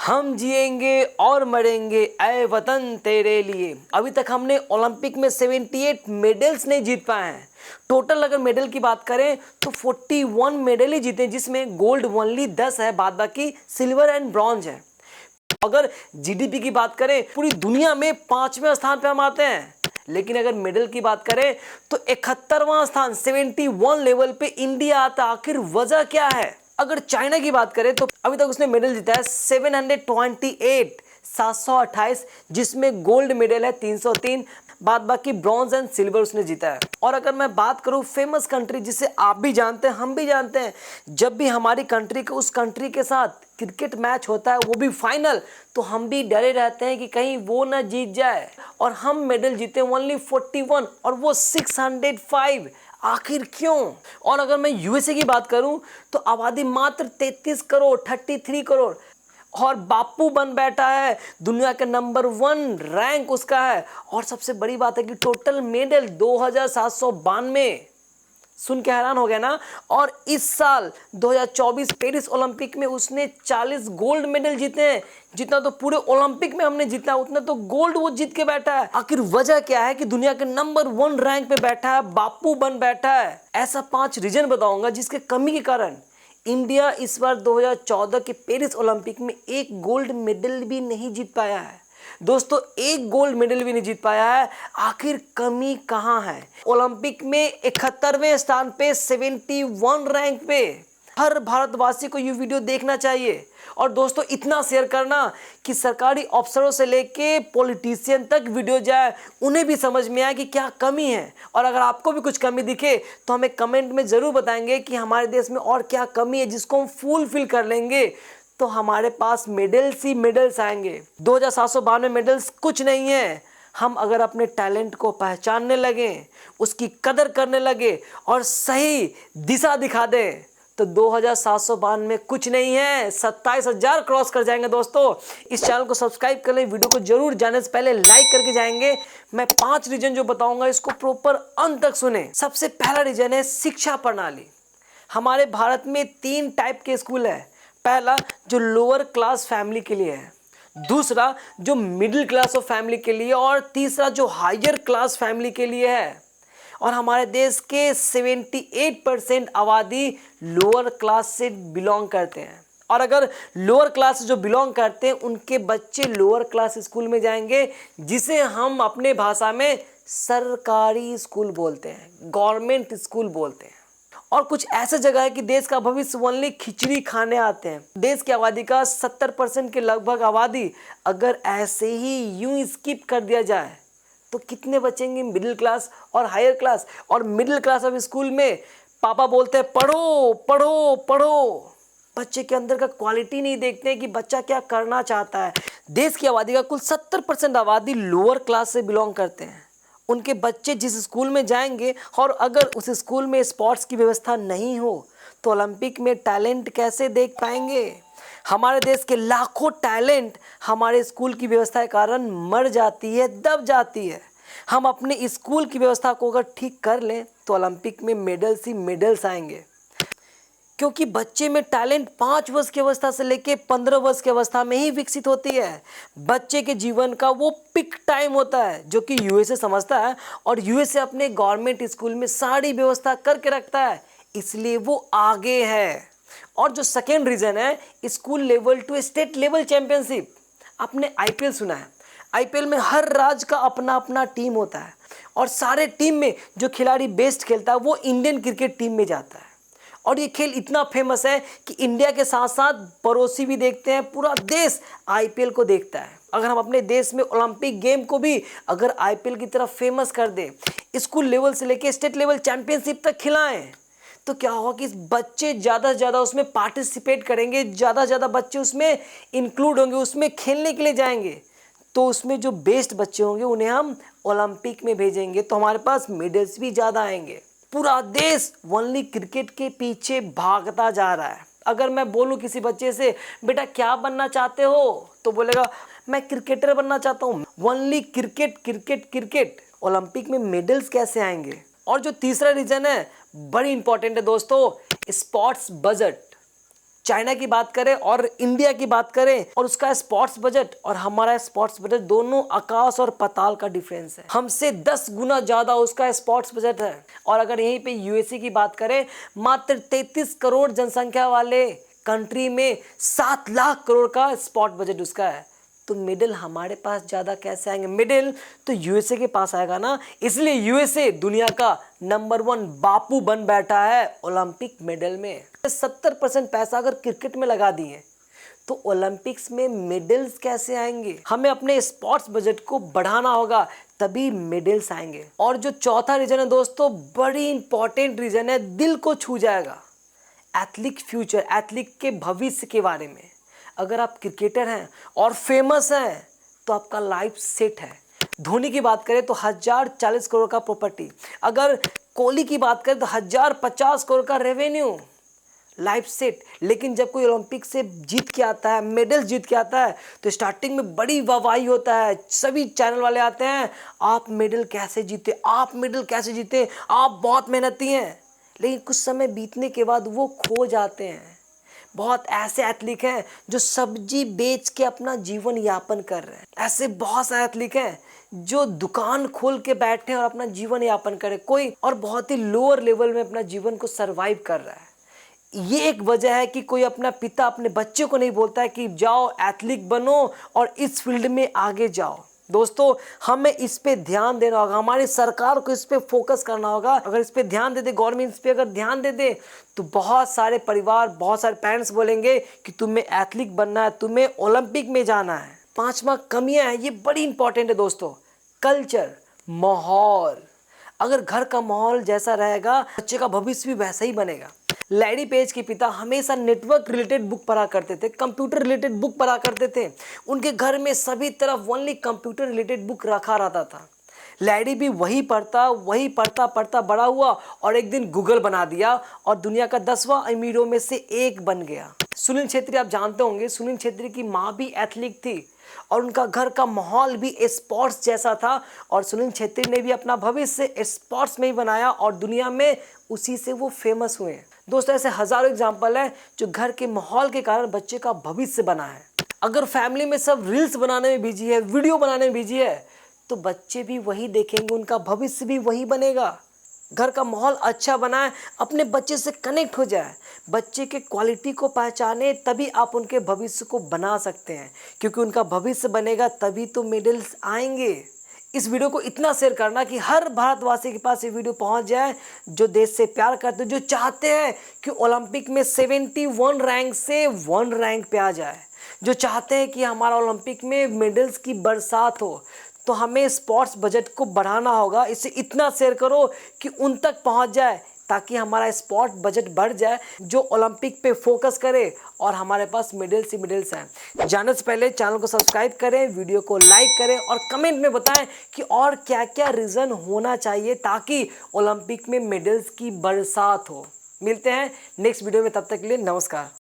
हम जिएंगे और मरेंगे ऐ वतन तेरे लिए। अभी तक हमने ओलंपिक में 78 मेडल्स नहीं जीत पाए हैं। टोटल अगर मेडल की बात करें तो 41 मेडल ही जीते, जिसमें गोल्ड ओनली 10 है, बाद बाकी सिल्वर एंड ब्रॉन्ज है। अगर जीडीपी की बात करें पूरी दुनिया में 5वें स्थान पे हम आते हैं, लेकिन अगर मेडल की बात करें तो 71वां स्थान 71 लेवल पे इंडिया आता। आखिर वजह क्या है? अगर चाइना की बात करें तो अभी तक उसने मेडल जीता है 728 728, जिसमें गोल्ड मेडल है 303, बाद बाकी ब्रॉन्ज एंड सिल्वर उसने जीता है। और अगर मैं बात करूं फेमस कंट्री जिसे आप भी जानते हैं, हम भी जानते हैं, जब भी हमारी कंट्री को उस कंट्री के साथ क्रिकेट मैच होता है, वो भी फाइनल, तो हम भी डरे रहते हैं कि कहीं वो ना जीत जाए। और हम मेडल जीते ओनली 41 और वो 605। आखिर क्यों? और अगर मैं यूएसए की बात करूं तो आबादी मात्र 33 करोड़ 33 करोड़, और बापू बन बैठा है, दुनिया के नंबर 1 रैंक उसका है। और सबसे बड़ी बात है कि टोटल मेडल 2792। सुन के हैरान हो गया ना? और इस साल 2024 पेरिस ओलंपिक में उसने 40 गोल्ड मेडल जीते हैं। जितना तो पूरे ओलंपिक में हमने जीता उतना तो गोल्ड वो जीत के बैठा है। आखिर वजह क्या है कि दुनिया के नंबर 1 रैंक पे बैठा है, बापू बन बैठा है? ऐसा 5 रीजन बताऊंगा जिसके कमी के कारण इंडिया इस बार 2014 के पेरिस ओलंपिक में एक गोल्ड मेडल भी नहीं जीत पाया है। दोस्तों, एक गोल्ड मेडल भी नहीं जीत पाया है। आखिर कमी कहां है? ओलंपिक में 71वें स्थान पे 71 रैंक पे। हर भारतवासी को ये वीडियो देखना चाहिए। और दोस्तों, इतना शेयर करना कि सरकारी अफसरों से लेके पॉलिटिशियन तक वीडियो जाए, उन्हें भी समझ में आए कि क्या कमी है। और अगर आपको भी कुछ कमी दिखे तो हमें कमेंट में जरूर बताएंगे कि हमारे देश में और क्या कमी है जिसको हम फुलफिल कर लेंगे तो हमारे पास मेडल्स ही मेडल्स आएंगे। 2792 मेडल्स कुछ नहीं है। हम अगर अपने टैलेंट को पहचानने लगे, उसकी कदर करने लगे और सही दिशा दिखा दें तो 2792 कुछ नहीं है, 27,000 क्रॉस कर जाएंगे। दोस्तों, इस चैनल को सब्सक्राइब कर लें, वीडियो को जरूर जाने से पहले लाइक करके जाएंगे। मैं 5 रीजन जो बताऊंगा इसको प्रॉपर अंत तक सुने। सबसे पहला रीजन है शिक्षा प्रणाली। हमारे भारत में 3 टाइप के स्कूल है। पहला जो लोअर क्लास फैमिली के लिए है, दूसरा जो मिडिल क्लास ऑफ फैमिली के लिए, और तीसरा जो हायर क्लास फैमिली के लिए है। और हमारे देश के 78% आबादी लोअर क्लास से बिलोंग करते हैं। और अगर लोअर क्लास से जो बिलोंग करते हैं उनके बच्चे लोअर क्लास स्कूल में जाएंगे, जिसे हम अपने भाषा में सरकारी स्कूल बोलते हैं, गवर्नमेंट स्कूल बोलते हैं। और कुछ ऐसे जगह है कि देश का भविष्य ओनली खिचड़ी खाने आते हैं। देश की आबादी का 70% के लगभग आबादी अगर ऐसे ही यूं स्किप कर दिया जाए तो कितने बचेंगे मिडिल क्लास और हायर क्लास? और मिडिल क्लास अब स्कूल में पापा बोलते हैं पढ़ो पढ़ो पढ़ो, बच्चे के अंदर का क्वालिटी नहीं देखते हैं कि बच्चा क्या करना चाहता है। देश की आबादी का कुल 70% आबादी लोअर क्लास से बिलोंग करते हैं। उनके बच्चे जिस स्कूल में जाएंगे, और अगर उस स्कूल में स्पोर्ट्स की व्यवस्था नहीं हो तो ओलंपिक में टैलेंट कैसे देख पाएंगे? हमारे देश के लाखों टैलेंट हमारे स्कूल की व्यवस्था के कारण मर जाती है, दब जाती है। हम अपने स्कूल की व्यवस्था को अगर ठीक कर लें तो ओलंपिक में मेडल्स ही मेडल्स आएंगे। क्योंकि बच्चे में टैलेंट 5 वर्ष की अवस्था से लेके 15 वर्ष की अवस्था में ही विकसित होती है। बच्चे के जीवन का वो पिक टाइम होता है जो कि यूएसए समझता है, और यूएसए अपने गवर्नमेंट स्कूल में सारी व्यवस्था करके रखता है, इसलिए वो आगे है। और जो सेकेंड रीजन है school level to state level championship. आपने आईपीएल सुना है? आईपीएल में हर राज्य का अपना अपना टीम होता है, और सारे टीम में जो खिलाड़ी बेस्ट खेलता है वो इंडियन क्रिकेट टीम में जाता है। और ये खेल इतना फेमस है कि इंडिया के साथ साथ पड़ोसी भी देखते हैं, पूरा देश आईपीएल को देखता है। अगर हम अपने देश में ओलंपिक गेम को भी अगर आईपीएल की तरफ फेमस कर दें, स्कूल लेवल से लेकर स्टेट लेवल चैंपियनशिप तक खिलाएं, तो क्या होगा कि बच्चे ज़्यादा से ज़्यादा उसमें पार्टिसिपेट करेंगे, ज़्यादा से ज़्यादा बच्चे उसमें इंक्लूड होंगे, उसमें खेलने के लिए जाएंगे। तो उसमें जो बेस्ट बच्चे होंगे उन्हें हम ओलंपिक में भेजेंगे, तो हमारे पास मेडल्स भी ज़्यादा आएंगे। पूरा देश ओनली क्रिकेट के पीछे भागता जा रहा है। अगर मैं बोलूं किसी बच्चे से बेटा क्या बनना चाहते हो, तो बोलेगा मैं क्रिकेटर बनना चाहता हूं। Only cricket cricket cricket, Olympic में मेडल्स कैसे आएंगे? और जो तीसरा रीजन है बड़ी इंपॉर्टेंट है दोस्तों, स्पोर्ट्स बजट। चाइना की बात करें और इंडिया की बात करें और उसका स्पोर्ट्स बजट और हमारा स्पोर्ट्स बजट दोनों आकाश और पाताल का डिफरेंस है। हमसे 10 गुना ज्यादा उसका स्पोर्ट्स बजट है। और अगर यहीं पे यूएसए की बात करें, मात्र 33 करोड़ जनसंख्या वाले कंट्री में 7 लाख करोड़ का स्पोर्ट्स बजट उसका है। तो मेडल हमारे पास ज्यादा कैसे आएंगे? मेडल तो यूएसए के पास आएगा ना। इसलिए यूएसए दुनिया का नंबर 1 बापू बन बैठा है ओलंपिक मेडल में। 70% पैसा अगर क्रिकेट में लगा दिए तो ओलंपिक्स में मेडल्स कैसे आएंगे? हमें अपने स्पोर्ट्स बजट को बढ़ाना होगा, तभी मेडल्स आएंगे। और जो चौथा रीजन है दोस्तों, बड़ी इंपॉर्टेंट रीजन है, दिल को छू जाएगा। एथलीट फ्यूचर, एथलीट के भविष्य के बारे में। अगर आप क्रिकेटर हैं और फेमस हैं तो आपका लाइफ सेट है। धोनी की बात करें तो 1040 करोड़ का प्रॉपर्टी, अगर कोहली की बात करें तो 1050 करोड़ का रेवेन्यू, लाइफ सेट। लेकिन जब कोई ओलंपिक से जीत के आता है, मेडल जीत के आता है, तो स्टार्टिंग में बड़ी वाहवाही होता है। सभी चैनल वाले आते हैं, आप मेडल कैसे जीते, आप मेडल कैसे जीते, आप बहुत मेहनती हैं। लेकिन कुछ समय बीतने के बाद वो खो जाते हैं। बहुत ऐसे एथलीट हैं जो सब्जी बेच के अपना जीवन यापन कर रहे हैं। ऐसे बहुत सारे एथलीट हैं जो दुकान खोल के बैठे हैं और अपना जीवन यापन करे। कोई और बहुत ही लोअर लेवल में अपना जीवन को सरवाइव कर रहा है। ये एक वजह है कि कोई अपना पिता अपने बच्चे को नहीं बोलता है कि जाओ एथलीट बनो और इस फील्ड में आगे जाओ। दोस्तों, हमें इस पे ध्यान देना होगा, हमारी सरकार को इस पे फोकस करना होगा। अगर इस पे ध्यान दे दे गवर्नमेंट, इस पे अगर ध्यान दे दे तो बहुत सारे परिवार, बहुत सारे पेरेंट्स बोलेंगे कि तुम्हें एथलीट बनना है, तुम्हें ओलंपिक में जाना है। 5वां कमियां है, ये बड़ी इंपॉर्टेंट है दोस्तों। कल्चर, माहौल। अगर घर का माहौल जैसा रहेगा, बच्चे का भविष्य भी वैसा ही बनेगा। लैरी पेज के पिता हमेशा नेटवर्क रिलेटेड बुक पढ़ा करते थे, कंप्यूटर रिलेटेड बुक पढ़ा करते थे। उनके घर में सभी तरफ ओनली कंप्यूटर रिलेटेड बुक रखा रहता था। लैरी भी वही पढ़ता बड़ा हुआ और एक दिन गूगल बना दिया और दुनिया का 10वां अमीरों में से एक बन गया। सुनील छेत्री आप जानते होंगे, सुनील छेत्री की माँ भी एथलीट थी और उनका घर का माहौल भी स्पोर्ट्स जैसा था और सुनील छेत्री ने भी अपना भविष्य स्पोर्ट्स में ही बनाया और दुनिया में उसी से वो फेमस हुए। दोस्तों, ऐसे हजारों एग्जाम्पल है जो घर के माहौल के कारण बच्चे का भविष्य बना है। अगर फैमिली में सब रील्स बनाने में बिजी है, वीडियो बनाने में बिजी है, तो बच्चे भी वही देखेंगे, उनका भविष्य भी वही बनेगा। घर का माहौल अच्छा बनाए, अपने बच्चे से कनेक्ट हो जाए, बच्चे के क्वालिटी को पहचाने, तभी आप उनके भविष्य को बना सकते हैं। क्योंकि उनका भविष्य बनेगा तभी तो मेडल्स आएंगे। इस वीडियो को इतना शेयर करना कि हर भारतवासी के पास ये वीडियो पहुंच जाए जो देश से प्यार करते हैं, जो चाहते हैं कि ओलंपिक में 71 रैंक से 1 रैंक पे आ जाए, जो चाहते हैं कि हमारा ओलंपिक में मेडल्स की बरसात हो। तो हमें स्पोर्ट्स बजट को बढ़ाना होगा। इसे इतना शेयर करो कि उन तक पहुंच जाए ताकि हमारा स्पोर्ट बजट बढ़ जाए, जो ओलंपिक पे फोकस करे और हमारे पास मेडल्स ही मेडल्स हैं। जाने से पहले चैनल को सब्सक्राइब करें, वीडियो को लाइक करें और कमेंट में बताएं कि और क्या क्या रीज़न होना चाहिए ताकि ओलंपिक में मेडल्स की बरसात हो। मिलते हैं नेक्स्ट वीडियो में, तब तक के लिए नमस्कार।